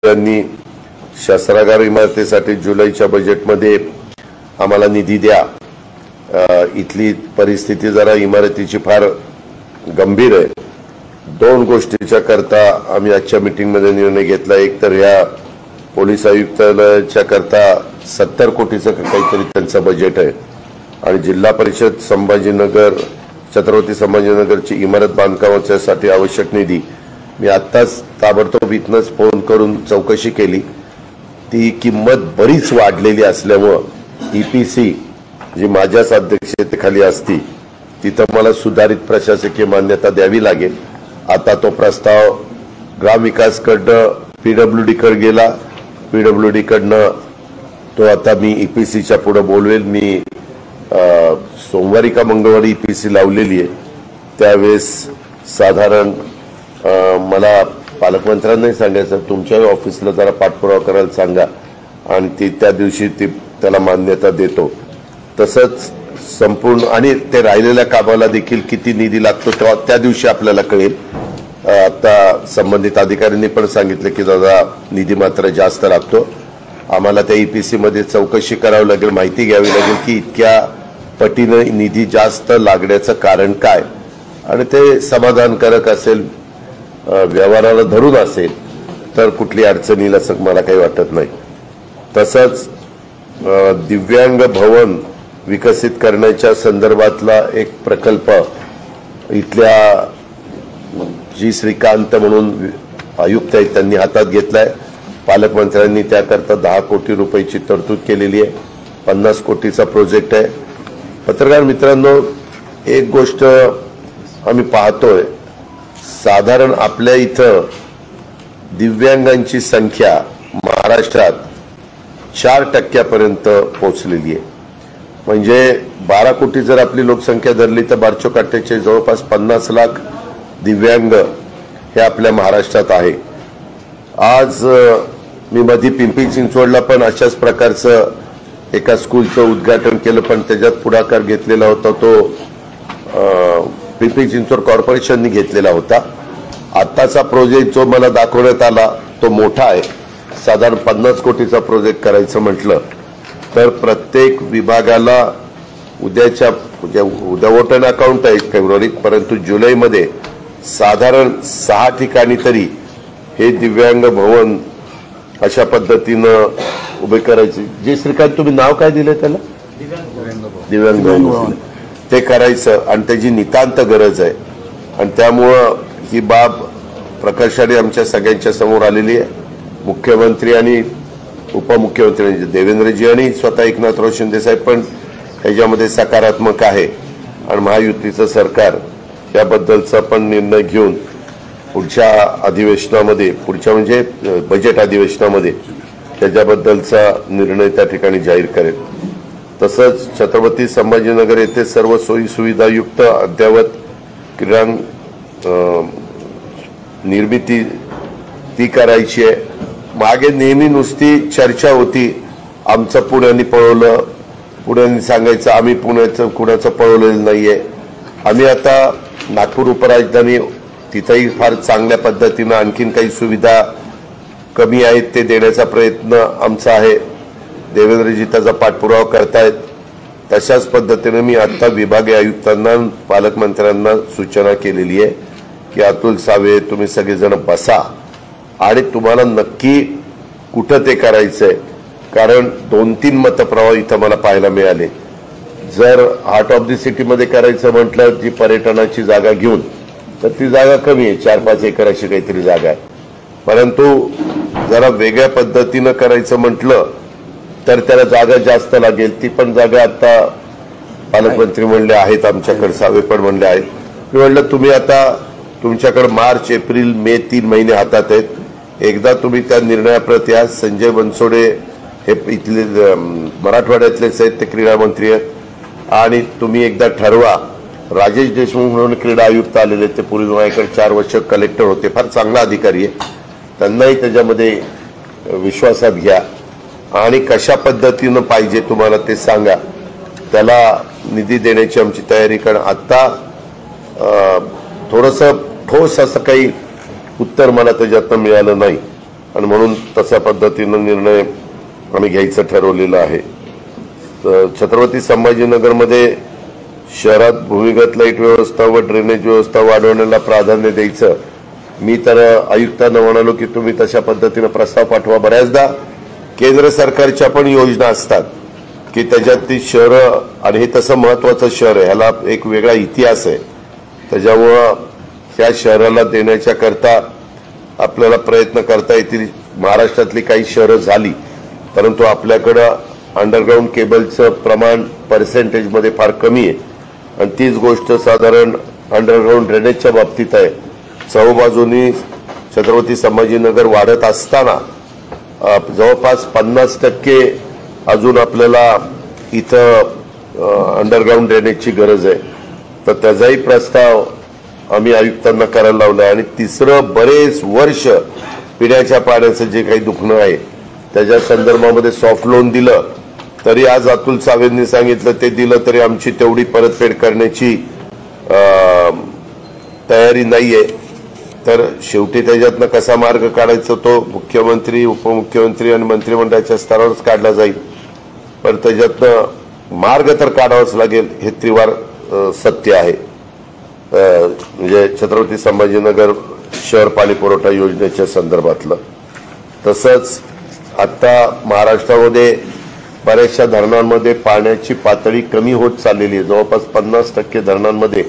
मुख्यमंत्र्यांनी शस्त्रागार इमारतीसाठी जुलैच्या बजेटमध्ये आम्हाला निधी द्या। इथली परिस्थिती जरा इमारतीची फार गंभीर आहे। दोन गोष्टीच्या करता आम्ही आजच्या मीटिंगमध्ये निर्णय घेतला। एक तर या पोलीस आयुक्तालयाच्या करता 70 कोटीचं काहीतरी त्यांचं बजेट आहे आणि जिल्हा परिषद संभाजीनगर छत्रपती संभाजीनगरची इमारत बांधकामासाठी आवश्यक निधी मी आत्ताच ताबडतोब इथनच फोन करून चौकशी केली। ती किंमत बरीच वाढलेली असल्यामुळे ईपीसी जी माझ्याच अध्यक्षतेखाली असती तिथं मला सुधारित प्रशासकीय मान्यता द्यावी लागेल। आता तो प्रस्ताव ग्रामविकासकडनं पीडब्ल्यूडी कडे गेला। पीडब्ल्यूडी कडनं तो आता मी ईपीसीच्या पुढे बोलवेल। मी सोमवारी का मंगळवारी ईपीसी लावलेली आहे। त्यावेळेस साधारण मला पालकमंत्र्यांनाही सांगायचं तुमच्या ऑफिसला जरा पाठपुरावा करायला सांगा आणि ती त्या दिवशी ती त्याला मान्यता देतो। तसंच संपूर्ण आणि ते राहिलेल्या कामाला देखील किती निधी लागतो तेव्हा त्या दिवशी आपल्याला कळेल। आता संबंधित अधिकाऱ्यांनी पण सांगितलं की दादा निधी मात्र जास्त लागतो। आम्हाला त्या ईपीसी मध्ये चौकशी करावी लागेल, माहिती घ्यावी लागेल की इतक्या पटीने निधी जास्त लागण्याचं कारण काय आणि ते समाधानकारक असेल, व्यवहाराला धरून असेल तर कुठली अडचण येईल असं मला काही वाटत नाही। तसंच दिव्यांग भवन विकसित करण्याच्या संदर्भातला एक प्रकल्प इथल्या जी श्रीकांत म्हणून आयुक्त आहेत त्यांनी हातात घेतलाय। पालकमंत्र्यांनी त्याकरता 10 कोटी रुपयाची तरतूद केलेली आहे। 50 कोटीचा प्रोजेक्ट आहे। पत्रकार मित्रांनो, एक गोष्ट आम्ही पाहतोय, साधारण आपल्या इथं दिव्यांगांची संख्या महाराष्ट्रात 4% पोहोचलेली आहे। म्हणजे 12 कोटी जर आपली लोकसंख्या धरली तर बारचोकाट्याचे जवळपास 50 लाख दिव्यांग हे आपल्या महाराष्ट्रात आहे। आज मी मध्ये पिंपरी चिंचवडला पण अशाच प्रकारचं एका स्कूलचं उद्घाटन केलं, पण त्याच्यात पुढाकार घेतलेला होता तो पिंपरी चिंचवड कॉर्पोरेशनने घेतलेला होता। आताचा प्रोजेक्ट जो मला दाखवण्यात आला तो मोठा आहे। साधारण 50 कोटीचा प्रोजेक्ट करायचं म्हटलं तर प्रत्येक विभागाला उद्या वोटर अकाउंट आहे फेब्रुवारीत, परंतु जुलैमध्ये साधारण 6 ठिकाणी तरी हे दिव्यांग भवन अशा पद्धतीनं उभे करायचे। जे श्रीकांत तुम्ही नाव काय दिले त्याला? दिव्यांग भवन ते करायचं आणि त्याची नितांत गरज आहे आणि त्यामुळं ही बाब प्रकर्षाने आमच्या सगळ्यांच्या समोर आलेली आहे। मुख्यमंत्री आणि उपमुख्यमंत्री देवेंद्रजी आणि स्वतः एकनाथराव शिंदे साहेब पण ह्याच्यामध्ये सकारात्मक आहे आणि महायुतीचं सरकार याबद्दलचा पण निर्णय घेऊन पुढच्या अधिवेशनामध्ये, पुढच्या म्हणजे बजेट अधिवेशनामध्ये त्याच्याबद्दलचा निर्णय त्या ठिकाणी जाहीर करेल। तसंच छत्रपती संभाजीनगर येथे सर्व सोयी सुविधायुक्त अद्ययावत क्रीडांगण निर्मिती ती करायची आहे। मागे नेहमी नुसती चर्चा होती, आमचं पुण्याने पळवलं, पुण्याने सांगायचं आम्ही पुण्याचं कुणाचं पळवलेलं नाहीये। आम्ही आता नागपूर उपराजधानी तिथंही फार चांगल्या पद्धतीनं आणखीन काही सुविधा कमी आहेत ते देण्याचा प्रयत्न आमचा आहे। देवेंद्रजी त्याचा पाठपुरावा करतायत। तशाच पद्धतीने मी आता विभागीय आयुक्तांना पालकमंत्र्यांना सूचना केलेली आहे की अतुल सावे तुम्ही सगळेजण बसा आणि तुम्हाला नक्की कुठं ते करायचंय, कारण 2-3 मतप्रवाह इथं मला पाहायला मिळाले। जर हार्ट ऑफ द सिटीमध्ये करायचं म्हटलं जी पर्यटनाची जागा घेऊन तर ती जागा कमी आहे, 4-5 एकर अशी काहीतरी जागा आहे। परंतु जरा वेगळ्या पद्धतीनं करायचं म्हटलं तर त्याला जागा जास्त लागेल। ती पण जागा आता पालकमंत्री म्हणले आहेत आमच्याकडे, सावे पण म्हणले आहेत। मी म्हणलं तुम्ही आता तुमच्याकडे मार्च, एप्रिल, मे 3 महिने हातात आहेत, एकदा तुम्ही त्या निर्णयाप्रती या। संजय बनसोडे हे इथले मराठवाड्यातलेच आहेत, ते क्रीडा मंत्री आहेत आणि तुम्ही एकदा ठरवा। राजेश देशमुख म्हणून क्रीडा आयुक्त आलेले, ते पूर्वी माझ्याकडे 4 वर्ष कलेक्टर होते, फार चांगला अधिकारी आहे, त्यांनाही त्याच्यामध्ये विश्वासात घ्या आणि कशा पद्धतीनं पाहिजे तुम्हाला ते सांगा, त्याला निधी देण्याची आमची तयारी। कारण आता थोडंसं ठोस असं काही उत्तर मला त्याच्यातनं मिळालं नाही आणि म्हणून तशा पद्धतीनं निर्णय आम्ही घ्यायचं ठरवलेलं आहे। छत्रपती संभाजीनगरमध्ये शहरात भूमिगत लाईट व्यवस्था व ड्रेनेज व्यवस्था वाढवण्याला प्राधान्य द्यायचं। मी तर आयुक्तांना म्हणालो की तुम्ही तशा पद्धतीने प्रस्ताव पाठवा। बऱ्याचदा केंद्र सरकारच्या पण योजना असतात की त्याच्यात ती शहरं, आणि हे तसं महत्वाचं शहर आहे, ह्याला एक वेगळा इतिहास आहे, त्याच्यामुळं ह्या शहराला देण्याच्या करता आपल्याला प्रयत्न करता येतील। महाराष्ट्रातली काही शहरं झाली, परंतु आपल्याकडं अंडरग्राऊंड केबलचं प्रमाण पर्सेंटेजमध्ये फार कमी आहे, आणि तीच गोष्ट साधारण अंडरग्राऊंड ड्रेनेजच्या बाबतीत आहे। चहूबाजूनी छत्रपती संभाजीनगर वाढत असताना जवळपास 50% अजून आपल्याला इथं अंडरग्राऊंड ड्रेनेजची गरज आहे, तर त्याचाही प्रस्ताव आम्ही आयुक्तांना करायला लावला। आणि तिसरं, बरेच वर्ष पिण्याच्या पाण्याचं जे काही दुखणं आहे त्याच्या संदर्भामध्ये सॉफ्ट लोन दिलं, तरी आज अतुल सावेंनी सांगितलं ते दिलं तरी आमची तेवढी परतफेड करण्याची तयारी नाहीये। तर शेवटी त्याच्यातनं कसा मार्ग काढायचा तो मुख्यमंत्री, उपमुख्यमंत्री आणि मंत्रिमंडळाच्या स्तरावरच काढला जाईल, पण त्याच्यातनं मार्ग तर काढावाच लागेल, हे त्रिवार सत्य आहे। म्हणजे छत्रपती संभाजीनगर शहर पाणी पुरवठा योजनेच्या संदर्भातलं। तसंच आता महाराष्ट्रामध्ये बऱ्याचशा धरणांमध्ये पाण्याची पातळी कमी होत चाललेली आहे। जवळपास 50% धरणांमध्ये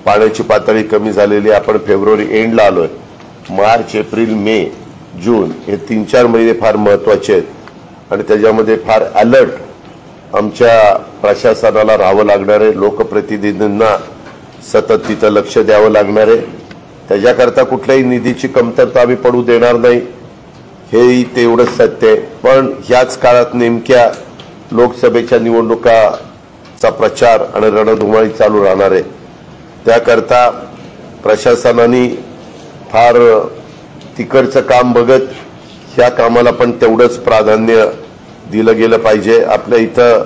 पाण्याची पातळी कमी झालेली आहे। आपण फेब्रुवारी एंडला आलोय। मार्च, एप्रिल, मे, जून हे 3-4 महिने फार महत्वाचे आहेत, आणि त्याच्यामध्ये फार अलर्ट आमच्या प्रशासनाला राहावं लागणार आहे। लोकप्रतिनिधींना सतत तिथं लक्ष द्यावं लागणार आहे। त्याच्याकरता कुठल्याही निधीची कमतरता आम्ही पडू देणार नाही, हेही तेवढंच सत्य आहे। पण ह्याच काळात नेमक्या लोकसभेच्या निवडणुकाचा प्रचार आणि रणधुमाळी चालू राहणार आहे, त्याकरता प्रशासनाने फार तिकडचं काम बघत ह्या कामाला पण तेवढंच प्राधान्य दिलं गेलं पाहिजे। आपल्या इथं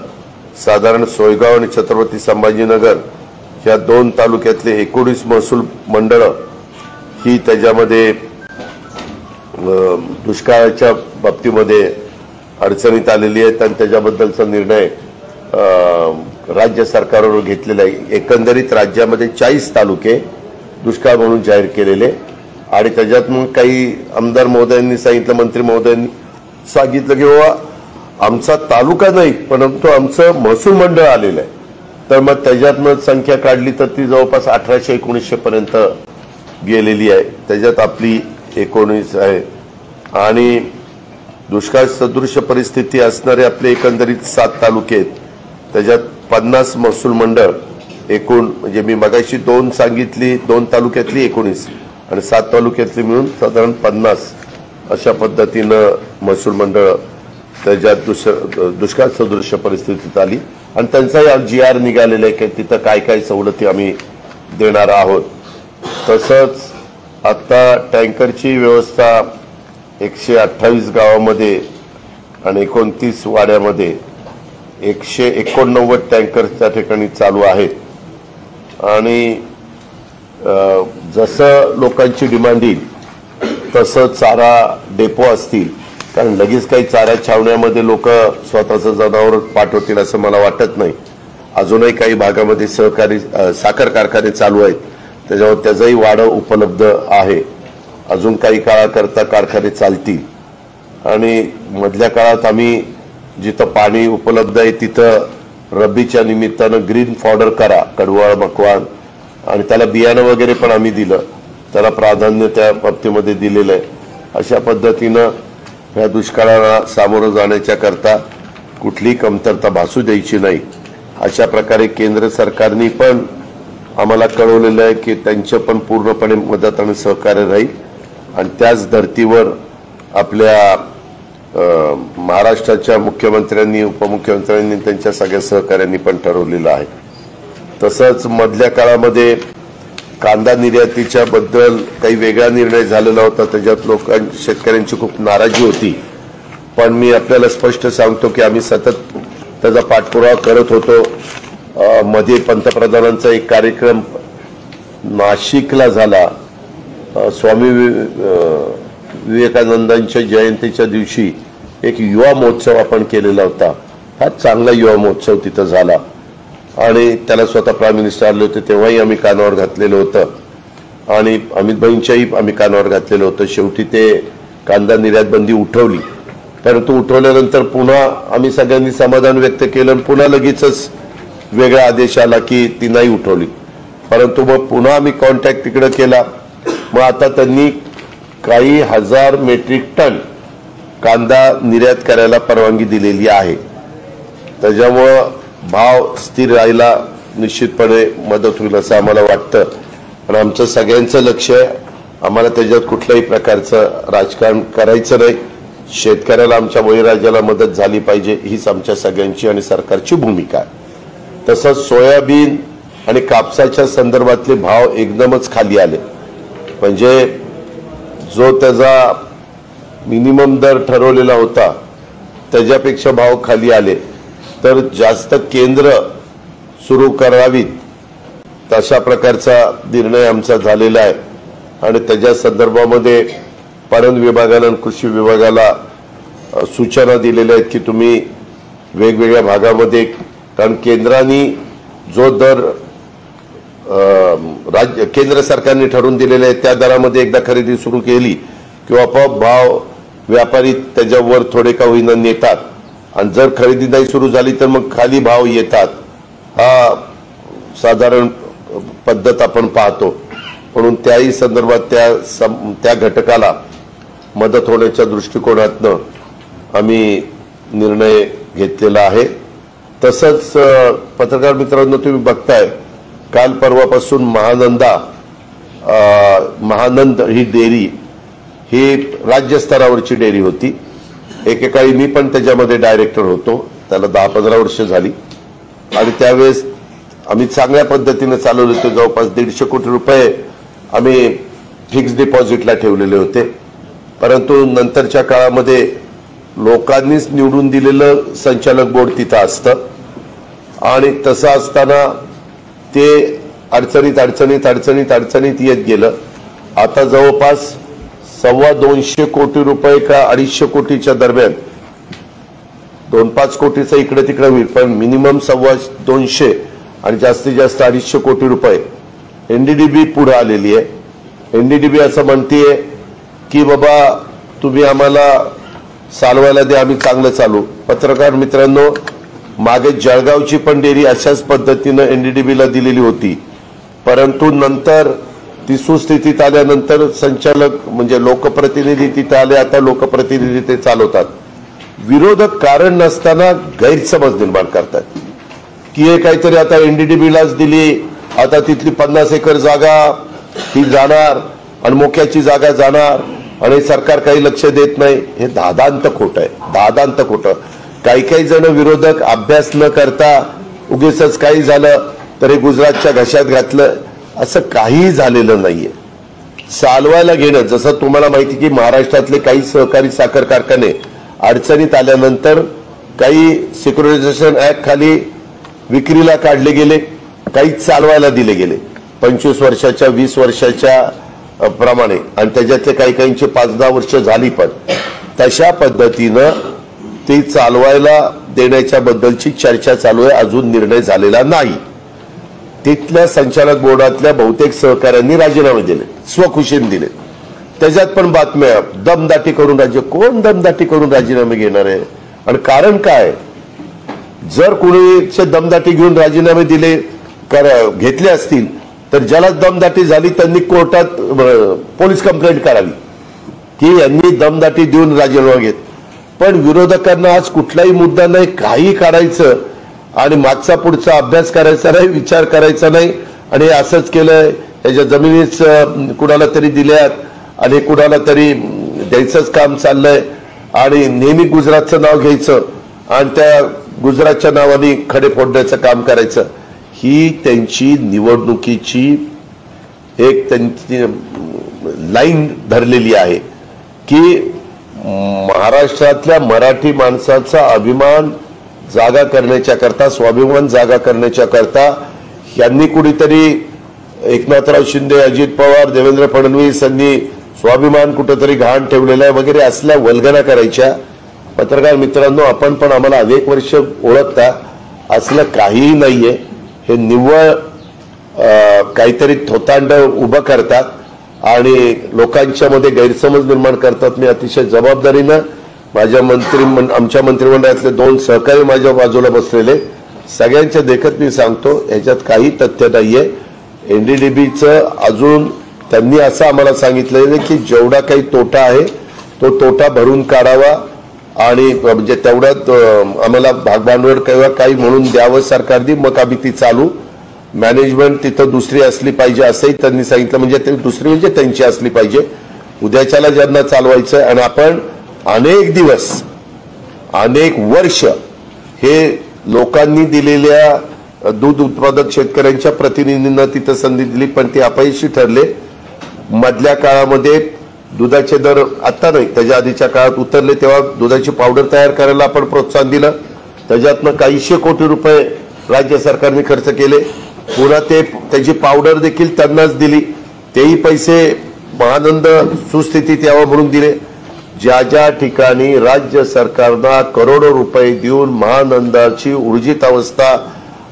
साधारण सोयगाव आणि छत्रपती संभाजीनगर ह्या 2 तालुक्यातले 19 महसूल मंडळं ही त्याच्यामध्ये दुष्काळाच्या बाबतीमध्ये अडचणीत आलेली आहेत, आणि त्याच्याबद्दलचा निर्णय राज्य सरकारवर घेतलेला आहे। एकंदरीत राज्यामध्ये 40 तालुके दुष्काळ म्हणून जाहीर केलेले, आणि त्याच्यात मग काही आमदार महोदयांनी सांगितलं, मंत्री महोदयांनी सांगितलं की बाबा आमचा तालुका नाही परंतु आमचं महसूल मंडळ आलेलं आहे, तर मग त्याच्यातनं संख्या काढली तर ती जवळपास 1800-1900 पर्यंत गेलेली आहे। त्याच्यात आपली 19 आहे, आणि दुष्काळ सदृश परिस्थिती असणारे आपले एकंदरीत 7 तालुके आहेत, त्याच्यात 50 महसूल मंडळ एकूण, म्हणजे मी मगाशी 2 सांगितली, 2 तालुक्यातली 19 आणि 7 तालुक्यातली मिळून साधारण 50 अशा पद्धतीनं महसूल मंडळ त्याच्यात दुष्काळ सदृश परिस्थितीत आली, आणि त्यांचाही GR निघालेला आहे की तिथं काय काय सवलती आम्ही देणार आहोत। तसंच आता टँकरची व्यवस्था 128 गावामध्ये आणि 29 वाड्यामध्ये 189 टँकर त्या ठिकाणी चालू आहेत, आणि जसं लोकांची डिमांड येईल तसं चारा डेपो असतील, कारण लगेच काही चारा छावण्यामध्ये लोक स्वतःचं जनावर पाठवतील असं मला वाटत नाही। अजूनही काही भागामध्ये सहकारी साखर कारखाने चालू आहेत, त्याच्यावर त्याचाही वाढ उपलब्ध आहे। अजून काही काळाकरता कारखाने चालतील, आणि मधल्या काळात आम्ही जिथं पाणी उपलब्ध आहे तिथं रब्बीच्या निमित्तानं ग्रीन फॉडर करा, कडवळ, मकवान, आणि त्याला बियाणं वगैरे पण आम्ही दिलं, त्याला प्राधान्य त्या बाबतीमध्ये दिलेलं आहे। अशा पद्धतीनं ह्या दुष्काळाला सामोरं जाण्याच्या करता कुठलीही कमतरता भासू द्यायची नाही, अशा प्रकारे केंद्र सरकारने पण आम्हाला कळवलेलं आहे की त्यांचं पण पूर्णपणे मदत आणि सहकार्य राहील, आणि त्याच धर्तीवर आपल्या महाराष्ट्राच्या मुख्यमंत्र्यांनी, उपमुख्यमंत्र्यांनी, त्यांच्या सगळ्या सहकार्यांनी पण ठरवलेलं आहे। तसंच मधल्या काळामध्ये कांदा निर्यातीच्या बद्दल काही वेगळा निर्णय झालेला होता, त्याच्यात शेतकऱ्यांची खूप नाराजी होती, पण मी आपल्याला स्पष्ट सांगतो की आम्ही सतत त्याचा पाठपुरावा करत होतो। मध्ये पंतप्रधानांचा एक कार्यक्रम नाशिकला झाला, स्वामी विवेकानंदांच्या जयंतीच्या दिवशी एक युवा महोत्सव आपण केलेला होता। हा चांगला युवा महोत्सव तिथं झाला आणि त्याला स्वतः प्राईम मिनिस्टर आले होते, तेव्हाही आम्ही कानावर घातलेलं होतं आणि अमित भाईंच्याही आम्ही कानावर घातलेलं होतं। शेवटी ते कांदा निर्यात बंदी उठवली, परंतु उठवल्यानंतर पुन्हा आम्ही सगळ्यांनी समाधान व्यक्त केलं आणि पुन्हा लगेचच वेगळा आदेश आला की ती नाही उठवली। परंतु मग पुन्हा आम्ही कॉन्टॅक्ट तिकडे केला। मग आता त्यांनी काही हजार मेट्रिक टन कांदा निर्यात करायला परवानगी दिलेली आहे। त्याच्यामुळं भाव स्थिर राहायला निश्चितपणे मदत होईल असं आम्हाला वाटतं आणि आमचं सगळ्यांचं लक्ष आहे, आम्हाला त्याच्यात कुठल्याही प्रकारचं राजकारण करायचं नाही। शेतकऱ्याला आमच्या बळीराजाला मदत झाली पाहिजे, हीच आमच्या सगळ्यांची आणि सरकारची भूमिका आहे। तसंच सोयाबीन आणि कापसाच्या संदर्भातले भाव एकदमच खाली आले, म्हणजे जो त्याचा मिनिमम दर ठरवलेला होता त्याच्यापेक्षा भाव खाली आले, तर जास्त केंद्र सुरू करावीत तशा प्रकारचा निर्णय आमचा झालेला आहे आणि त्याच्या संदर्भामध्ये पणन विभागाला आणि कृषी विभागाला सूचना दिलेल्या आहेत की तुम्ही वेगवेगळ्या भागामध्ये, कारण केंद्राने जो दर राज्य केंद्र सरकारने ठरवून दिलेले आहे त्या दरामध्ये एकदा खरेदी सुरू केली किंवा आपोआप भाव व्यापारी त्याच्यावर थोडे का होईना नेतात आणि जर खरेदी नाही सुरू झाली तर मग खाली भाव येतात। हा साधारण पद्धत आपण पाहतो, म्हणून त्याही संदर्भात त्या घटकाला मदत होण्याच्या दृष्टिकोनातनं आम्ही निर्णय घेतलेला आहे। तसंच पत्रकार मित्रांनो, तुम्ही बघताय काल परवापासून महानंद ही डेअरी ही राज्यस्तरावरची डेअरी होती। एकेकाळी मी पण त्याच्यामध्ये डायरेक्टर होतो, त्याला 10-15 वर्ष झाली आणि त्यावेळेस आम्ही चांगल्या पद्धतीने चालवले होते। जवळपास 150 कोटी रुपये आम्ही फिक्स डिपॉझिटला ठेवलेले होते, परंतु नंतरच्या काळामध्ये लोकांनीच निवडून दिलेलं संचालक बोर्ड तिथं असतं आणि तसं असताना ते अडचणीत येत गेलं। आता जवळपास 225 कोटी रुपये का 250 कोटीच्या दरम्यान, 2-5 कोटीचा इकडे तिकडे होईल, पण मिनिमम 225 आणि जास्तीत जास्त 250 कोटी रुपये एनडीडीबी पुढे आलेली आहे। एनडीडीबी असं म्हणतेय की बाबा तुम्ही आम्हाला चालवायला द्या, आम्ही चांगलं चालू। पत्रकार मित्रांनो, मागे जळगावची पण डेअरी अशाच पद्धतीनं एनडीडीबीला दिलेली होती, परंतु नंतर ती सुस्थितीत आल्यानंतर संचालक म्हणजे लोकप्रतिनिधी तिथे आले, आता लोकप्रतिनिधी ते चालवतात। विरोधक कारण नसताना गैरसमज निर्माण करतात की हे काहीतरी आता एनडीडीबीलाच दिली, आता तिथली 50 एकर जागा ही जाणार आणि मोक्याची जागा जाणार आणि सरकार काही लक्ष देत नाही। हे दादांत खोटं आहे, दादांत खोटं। काही जण विरोधक अभ्यास न करता उगीचच काही झालं तर हे गुजरातच्या घशात घातलं, असं काही झालेलं नाहीये। चालवायला घेणं, जसं तुम्हाला माहिती की महाराष्ट्रातले काही सहकारी साखर कारखाने अडचणीत आल्यानंतर काही सिक्युरिटायझेशन ऍक्ट खाली विक्रीला काढले गेले, काही चालवायला दिले गेले 25 वर्षाच्या 20 वर्षाच्या प्रमाणे, आणि त्याच्यातले काहींची 5-10 वर्ष झाली, पण तशा पद्धतीनं ती चालवायला देण्याच्या बद्दलची चर्चा चालू आहे, अजून निर्णय झालेला नाही। तिथल्या संचालक बोर्डातल्या बहुतेक सहकाऱ्यांनी राजीनामे दिले, स्वखुशीने दिले। त्याच्यात पण बातम्या दमदाटी करून कोण दमदाटी करून राजीनामे घेणार आहे आणि कारण काय? जर कोणी दमदाटी घेऊन राजीनामे घेतले असतील तर ज्याला दमदाटी झाली त्यांनी कोर्टात पोलीस कंप्लेंट करावी की यांनी दमदाटी देऊन राजीनामा घेत। पण विरोधकांना आज कुठलाही मुद्दा नाही, काही काढायचं आणि मागचा पुढचा अभ्यास करायचा नाही, विचार करायचा नाही आणि असंच केलंय, त्याच्या जमिनीच कुणाला तरी दिल्यात आणि कुणाला तरी द्यायचंच काम चाललंय आणि नेहमी गुजरातचं नाव घ्यायचं आणि त्या गुजरातच्या नावाने खडे फोडण्याचं काम करायचं। ही त्यांची निवडणुकीची एक त्यांची लाईन धरलेली आहे की महाराष्ट्रातल्या मराठी माणसाचा अभिमान जागा करण्याच्या करता, स्वाभिमान जागा करण्याच्या करता यांनी कुठेतरी एकनाथराव शिंदे, अजित पवार, देवेंद्र फडणवीस यांनी स्वाभिमान कुठेतरी घाण ठेवलेला आहे वगैरे असल्या वल्गना करायच्या. पत्रकार मित्रांनो, आपण पण आम्हाला अनेक वर्ष ओळखता, असलं काहीही नाहीये. हे निव्वळ काहीतरी थोतांड उभं करतात आणि लोकांच्या मध्ये गैरसमज निर्माण करतात. मी अतिशय जबाबदारीनं आमच्या मंत्रिमंडळातले 2 सहकारी माझ्या बाजूला बसलेले सगळ्यांच्या देखत मी सांगतो, ह्याच्यात काही तथ्य नाहीये. एनडीडीबीचं अजून त्यांनी असं आम्हाला सांगितलेलं की जेवढा काही तोटा आहे तो तोटा भरून काढावा आणि म्हणजे तेवढ्यात आम्हाला भागभांडवल किंवा काही म्हणून द्यावं सरकारने, मग आम्ही ती चालू. मॅनेजमेंट तिथं दुसरी असली पाहिजे असंही त्यांनी सांगितलं. म्हणजे ते दुसरी म्हणजे त्यांची असली पाहिजे. उद्याच्याला ज्यांना चालवायचं आणि आपण अनेक दिवस अनेक वर्ष हे लोकांनी दिलेल्या दूध उत्पादक शेतकऱ्यांच्या प्रतिनिधींना तिथं संधी दिली, पण ते अपयशी ठरले. मधल्या काळामध्ये दुधाचे दर आता नाही, त्याच्या आधीच्या काळात उतरले, तेव्हा दुधाची पावडर तयार करायला आपण प्रोत्साहन दिलं. त्याच्यातनं काहीशे कोटी रुपये राज्य सरकारने खर्च केले. पुन्हा त्याची पावडर देखील त्यांनाच दिली, तेही पैसे महानंद सुस्थितीत यावं म्हणून दिले. ज्या ज्या ठिकाणी राज्य सरकारनं करोडो रुपये देऊन महानंदाची ऊर्जित अवस्था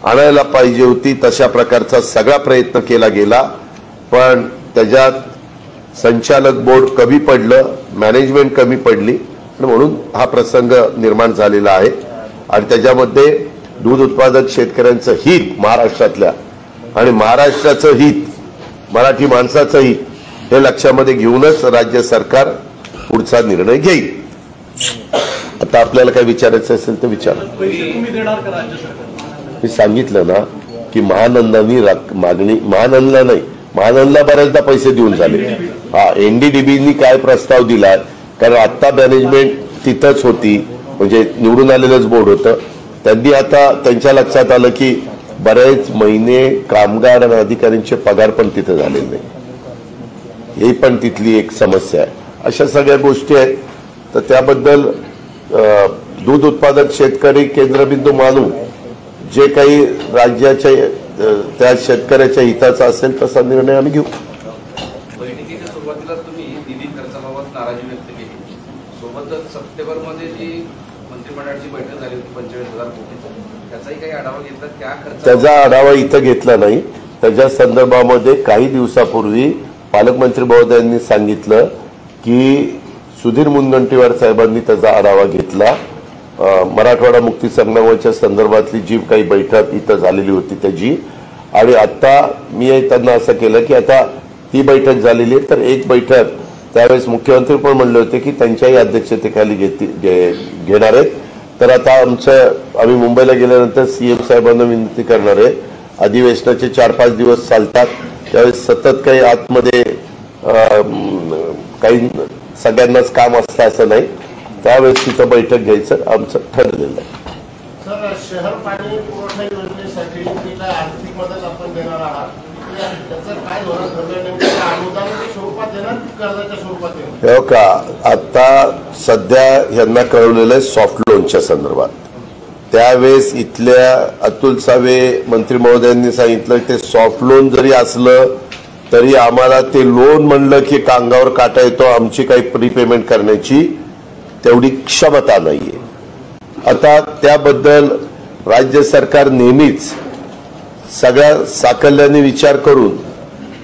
आणायला पाहिजे होती, तशा प्रकारचा सगळा प्रयत्न केला गेला. पण त्याच्यात संचालक बोर्ड कमी पडलं, मॅनेजमेंट कमी पडली, म्हणून हा प्रसंग निर्माण झालेला आहे. आणि त्याच्यामध्ये दूध उत्पादक शेतकऱ्यांचं हित महाराष्ट्रातल्या आणि महाराष्ट्राचं हित, मराठी माणसाचं हित हे लक्षामध्ये घेऊनच राज्य सरकार पुढचा निर्णय घेईल. आता आपल्याला काय विचारायचं असेल तर विचारा. मी सांगितलं ना की महानंदानी मागणी, महानंदला नाही, महानंदला बऱ्याचदा पैसे देऊन झाले. एनडीडीबीनी काय प्रस्ताव दिला, कारण आता मॅनेजमेंट तिथंच होती, म्हणजे निवडून आलेलंच बोर्ड होतं. त्यांनी आता त्यांच्या लक्षात आलं की बरेच महिने कामगार आणि अधिकाऱ्यांचे पगार पण तिथं झालेले नाही, ही पण तिथली एक समस्या आहे. अशा सगळ्या गोष्टी आहेत. तर त्याबद्दल दूध उत्पादक शेतकरी केंद्रबिंदू मानून जे काही राज्याच्या त्या शेतकऱ्याच्या हिताचा असेल तसा निर्णय आम्ही घेऊ. बैठकीच्या सुरुवातीला तुम्ही निधी खर्चाबाबत नाराजी व्यक्त केली. सोबतच सप्टेंबरमध्ये जी मंत्रिमंडळाची बैठक झाली होती 45,000 कोटीचा, त्याचाही काही आढावा घेतला? त्याचा आढावा इथं घेतला नाही. त्याच्या संदर्भामध्ये काही दिवसापूर्वी पालकमंत्री महोदयांनी सांगितलं की सुधीर मुनगंटीवार साहेबांनी त्याचा आढावा घेतला. मराठवाडा मुक्ती संग्रामाच्या संदर्भातली जी काही बैठक इथं झालेली होती त्याची, आणि आता मी त्यांना असं केलं की आता ती बैठक झालेली आहे, तर एक बैठक त्यावेळेस मुख्यमंत्री पण म्हणले होते की त्यांच्याही अध्यक्षतेखाली घेणार आहेत. तर आता आम्ही मुंबईला गेल्यानंतर सीएम साहेबांना विनंती करणार आहे, अधिवेशनाचे 4-5 दिवस चालतात, त्यावेळेस सतत काही आतमध्ये काही सगळ्यांनाच काम असतं असं नाही, त्यावेळेस तिथं बैठक घ्यायचं आमचं ठरलेलं आहे. सर, शहर पाणी पुरवठा योजनेसाठी आर्थिक मदत आपण देणार आहात, त्याचं काय धोरण ठरलं? नेमकं अनुदानाच्या स्वरूपात देणार की कर्जाच्या स्वरूपात देणार? हो का, आता सध्या यांना कळवलेलं आहे सॉफ्ट लोनच्या संदर्भात. त्यावेळेस इथल्या अतुल सावे मंत्री महोदयांनी सांगितलं ते सॉफ्ट लोन जरी असलं तरी आम्हाला ते लोन म्हणलं की कांगावर काटा येतो, आमची काही प्रीपेमेंट करण्याची तेवढी क्षमता नाहीये. आता त्याबद्दल राज्य सरकार नेहमीच सगळ्या साकल्याने विचार करून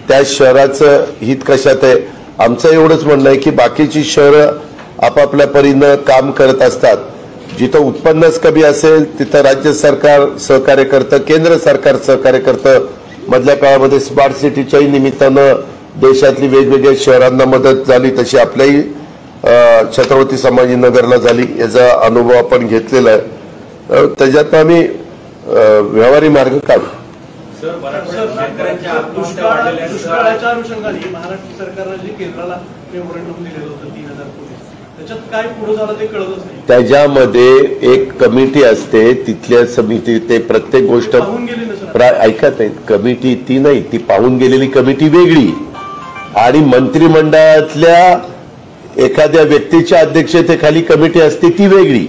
त्या शहराचं हित कशात आहे. आमचं एवढंच म्हणणं आहे की बाकीची शहरं आपापल्या परीनं काम करत असतात. जिथं उत्पन्नच कमी असेल तिथं राज्य सरकार सहकार्य करतं, केंद्र सरकार सहकार्य करतं. मधल्या काळामध्ये स्मार्ट सिटीच्याही निमित्तानं देशातली वेगवेगळ्या शहरांना मदत झाली, तशी आपल्याही छत्रपती संभाजीनगरला झाली. याचा अनुभव आपण घेतलेला आहे. त्याच्यात आम्ही व्यवहारी मार्ग काढू. दुष्काळाच्या अनुषंगाने महाराष्ट्र सरकारनं जे केंद्राला मेमोरंडम दिलेलं होतं 3,000 कोटी, त्याच्यात काय पुढे झालं ते कळतच नाही. त्याच्यामध्ये एक कमिटी असते, तिथल्या समिती ते प्रत्येक गोष्ट ऐकत आहेत. कमिटी ती नाही, ती पाहून गेलेली कमिटी वेगळी आणि मंत्रिमंडळातल्या एखाद्या व्यक्तीच्या अध्यक्षतेखाली कमिटी असते ती वेगळी.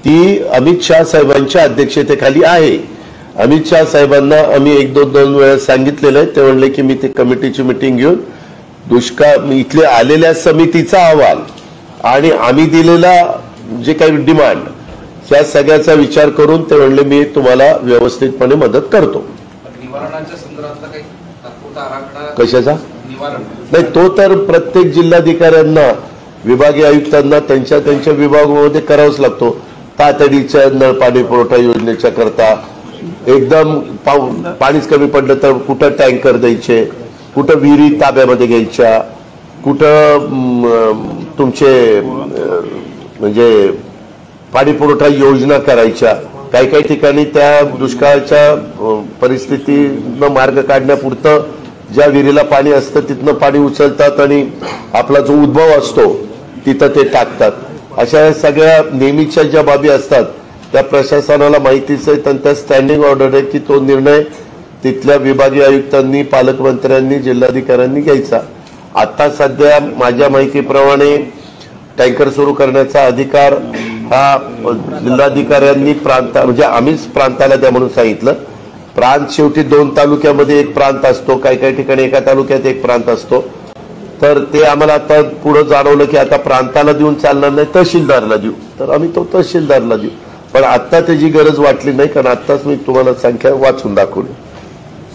ती अमित शाह साहेबांच्या अध्यक्षतेखाली आहे. अमित शाह साहेबांना आम्ही 1-2 वेळा सांगितलेलं आहे, ते म्हणले की मी ते कमिटीची मिटिंग घेऊन दुष्काळ इथले आलेल्या समितीचा अहवाल आणि आम्ही दिलेला जे काही डिमांड त्या सगळ्याचा विचार करून ते म्हणले मी तुम्हाला व्यवस्थितपणे मदत करतो. निवारणाच्या संदर्भातला काही तात्पुरता आराखडा कशाचा निवारण नाही, तो तर प्रत्येक जिल्हाधिकाऱ्यांना विभागीय आयुक्तांना त्यांच्या त्यांच्या विभागामध्ये करावाच लागतो. तातडीच्या नळ पाणी पुरवठा योजनेच्या करता एकदम पाणीच कमी पडलं तर कुठं टँकर द्यायचे, कुठं विहिरी ताब्यामध्ये घ्यायच्या, कुठं तुमचे म्हणजे पाणी पुरवठा योजना करायच्या. काही काही ठिकाणी त्या दुष्काळाच्या परिस्थितीनं मार्ग काढण्यापुरतं ज्या विहिरीला पाणी असतं तिथनं पाणी उचलतात आणि आपला जो उद्भव असतो तिथं ते टाकतात. अशा सगळ्या नेहमीच्या ज्या बाबी असतात त्या प्रशासनाला माहितीच आहे आणि त्या स्टँडिंग ऑर्डर आहे की तो निर्णय तिथल्या विभागीय आयुक्तांनी, पालकमंत्र्यांनी, जिल्हाधिकाऱ्यांनी घ्यायचा. आता सध्या माझ्या माहितीप्रमाणे टँकर सुरू करण्याचा अधिकार हा जिल्हाधिकाऱ्यांनी म्हणजे आम्हीच प्रांताला द्या म्हणून सांगितलं. प्रांत शेवटी 2 तालुक्यामध्ये एक प्रांत असतो, काही काही ठिकाणी एका तालुक्यात एक प्रांत असतो. तर ते आम्हाला आता पुढे जाणवलं की आता प्रांताला देऊन चालणार नाही, तहसीलदारला देऊ. तर आम्ही तो तहसीलदारला देऊ. पण आता त्याची गरज वाटली नाही, कारण आत्ताच मी तुम्हाला संख्या वाचून दाखवली.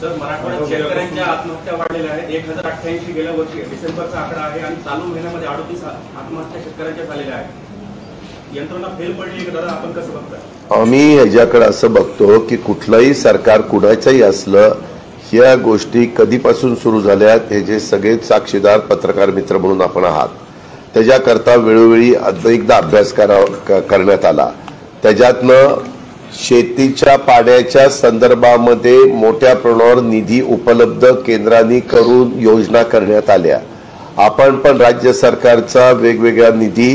सर, मराठवाड्यात शेतकऱ्यांच्या आत्महत्या वाढलेल्या आहेत. 1088 गेल्या वर्षी डिसेंबरचा आकडा आहे आणि चालू महिन्यामध्ये 38 आत्महत्या शेतकऱ्यांच्या झालेल्या आहेत. यंत्रणा फेल पडली का दादा, आपण कसं बघताय? आम्ही ह्याच्याकडे असं बघतो की कुठलंही सरकार कुणाचंही असलं, ह्या गोष्टी कधीपासून सुरू झाल्यात ह्याचे सगळे साक्षीदार पत्रकार मित्र म्हणून आपण आहात. त्याच्याकरता वेळोवेळी एकदा अभ्यास करण्यात आला. त्याच्यातनं शेतीच्या पाण्याच्या संदर्भामध्ये मोठ्या प्रमाणावर निधी उपलब्ध केंद्रांनी करून योजना करण्यात आल्या. आपण पण राज्य सरकारचा वेगवेगळा निधी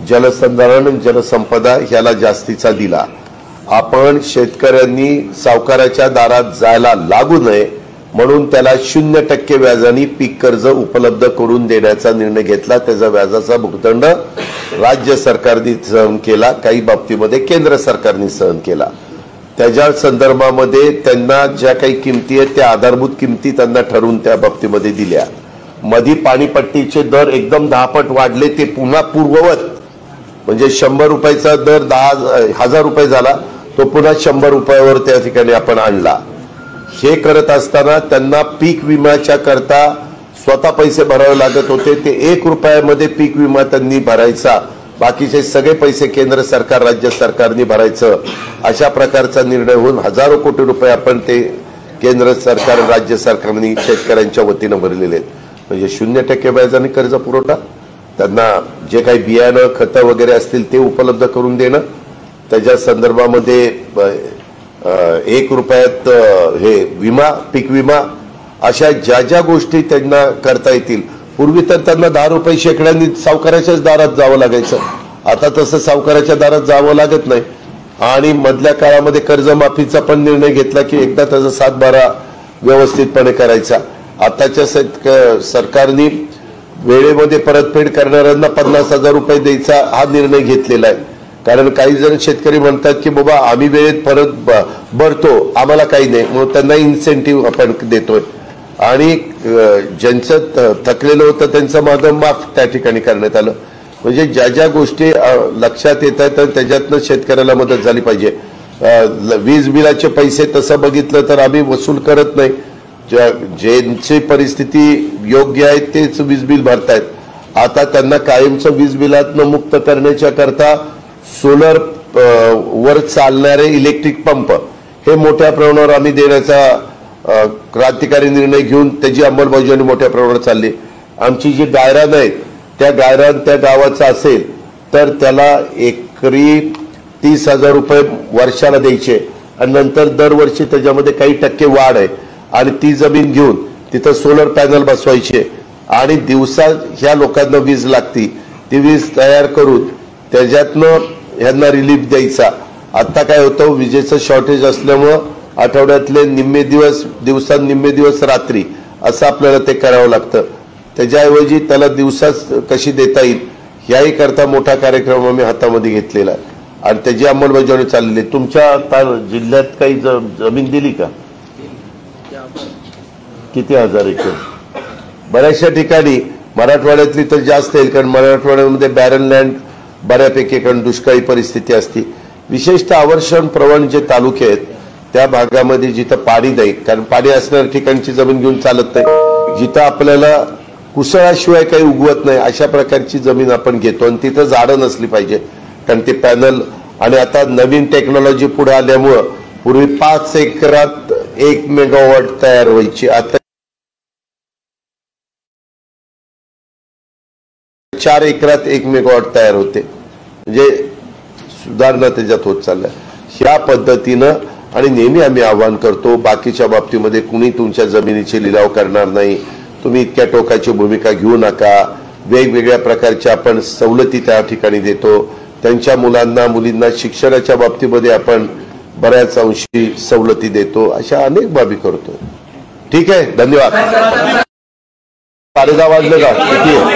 जलसंधारण, जलसंपदा ह्याला जास्तीचा दिला. आपण शेतकऱ्यांनी सावकाराच्या दारात जायला लागू नये म्हणून त्याला 0% व्याजाने पीक कर्ज उपलब्ध करून देण्याचा निर्णय घेतला. त्याचा व्याजाचा भुगदंड राज्य सरकारने सहन केला, काही बाबतीमध्ये केंद्र सरकारने सहन केला. त्याच्या संदर्भामध्ये त्यांना ज्या काही किमती आहेत त्या आधारभूत किमती त्यांना ठरवून त्या बाबतीमध्ये दिल्या. मधी पाणीपट्टीचे दर एकदम 10 पट वाढले, ते पुन्हा पूर्ववत म्हणजे 100 रुपयाचा दर 10,000 रुपये झाला, तो पुन्हा 100 रुपयावर त्या ठिकाणी आपण आणला. हे करत असताना त्यांना पीक विम्याच्या करता स्वतः पैसे भरावे लागत होते. ते 1 रुपयामध्ये पीक विमा त्यांनी भरायचा, बाकीचे सगळे पैसे केंद्र सरकार, राज्य सरकारने भरायचं. अशा प्रकारचा निर्णय होऊन हजारो कोटी रुपये आपण ते केंद्र सरकार, राज्य सरकारने शेतकऱ्यांच्या वतीनं भरलेले आहेत. म्हणजे 0% व्याजाने कर्ज पुरवठा, त्यांना जे काही बियाणं, खतं वगैरे असतील ते उपलब्ध करून देणं, त्याच्या संदर्भामध्ये 1 रुपयात हे विमा, पीक विमा, अशा ज्या ज्या गोष्टी त्यांना करता येतील. पूर्वी तर त्यांना 10 रुपये शेकड्यांनी सावकाराच्याच दारात जावं लागायचं. आता तसं सावकाराच्या दारात जावं लागत नाही. आणि मधल्या काळामध्ये कर्जमाफीचा पण निर्णय घेतला की एकदा त्याचा 7-12 व्यवस्थितपणे करायचा. आताच्या सरकारने वेळेमध्ये परतफेड करणाऱ्यांना 50,000 रुपये द्यायचा हा निर्णय घेतलेला आहे. कारण काही जण शेतकरी म्हणतात की बाबा आम्ही वेळेत परत भरतो, आम्हाला काही नाही, म्हणून त्यांना इन्सेंटिव्ह आपण देतोय. आणि ज्यांचं थकलेलं होतं त्यांचं मागं माफ त्या ठिकाणी करण्यात आलं. म्हणजे ज्या ज्या गोष्टी लक्षात येत आहेत त्याच्यातनं शेतकऱ्याला मदत झाली पाहिजे. वीज बिलाचे पैसे तसं बघितलं तर आम्ही वसूल करत नाही. ज्यांची परिस्थिती योग्य आहे तेच वीज बिल भरतायत. आता त्यांना कायमचं वीज बिलातनं मुक्त करण्याच्या करता सोलर वर चालणारे इलेक्ट्रिक पंप हे मोठ्या प्रमाणावर आम्ही देण्याचा क्रांतिकारी निर्णय घेऊन त्याची अंमलबजावणी मोठ्या प्रमाणावर चालली. आमची जी गायरान आहेत त्या गायरान त्या गावाचा असेल तर त्याला एकरी 30,000 रुपये वर्षाला द्यायचे आणि नंतर दरवर्षी त्याच्यामध्ये काही टक्के वाढ आहे. आणि ती जमीन घेऊन तिथं सोलर पॅनल बसवायचे आणि दिवसा ह्या लोकांना वीज लागती, ती वीज तयार करून त्याच्यातनं ह्यांना रिलीफ द्यायचा. आता काय होतं, विजेचं शॉर्टेज असल्यामुळं आठवड्यातले निम्मे दिवस दिवसात, निम्मे दिवस रात्री असं आपल्याला ते करावं लागतं. त्याच्याऐवजी त्याला दिवसाच कशी देता येईल याही करता मोठा कार्यक्रम आम्ही हातामध्ये घेतलेला आहे आणि त्याची अंमलबजावणी चाललेली. तुमच्या जिल्ह्यात काही जमीन दिली का? किती 1000 एकर? बऱ्याचशा ठिकाणी मराठवाड्यातली तर जास्त येईल, कारण मराठवाड्यामध्ये बॅरन लँड बऱ्यापैकी, कारण दुष्काळी परिस्थिती असते. विशेषतः अवर्षण प्रवण जे तालुके आहेत त्या भागामध्ये जिथं पाणी नाही, कारण पाणी असणाऱ्या ठिकाणची जमीन घेऊन चालत नाही, जिथं आपल्याला कुसळाशिवाय काही उगवत नाही अशा प्रकारची जमीन आपण घेतो आणि तिथं झाडं नसली पाहिजे, कारण ते पॅनल. आणि आता नवीन टेक्नॉलॉजी पुढे आल्यामुळं पूर्वी 5 एकरात 1 मेगावॉट तयार व्हायची, आता 4 एकरात 1 मेगावॉट तयार होते. म्हणजे सुधारणा त्याच्यात होत चालल्या. ह्या पद्धतीनं आणि नेहमी आम्ही आवाहन करतो, बाकीच्या बाबतीमध्ये कुणी तुमच्या जमिनीचे लिलाव करणार नाही, तुम्ही इतक्या टोकाची भूमिका घेऊ नका. वेगवेगळ्या प्रकारच्या आपण सवलती त्या ठिकाणी देतो. त्यांच्या मुलांना मुलींना शिक्षणाच्या बाबतीमध्ये आपण बऱ्याच अंशी सवलती देतो. अशा अनेक बाबी करतो. ठीक आहे, धन्यवाद. 10:30 वाजले का? किती?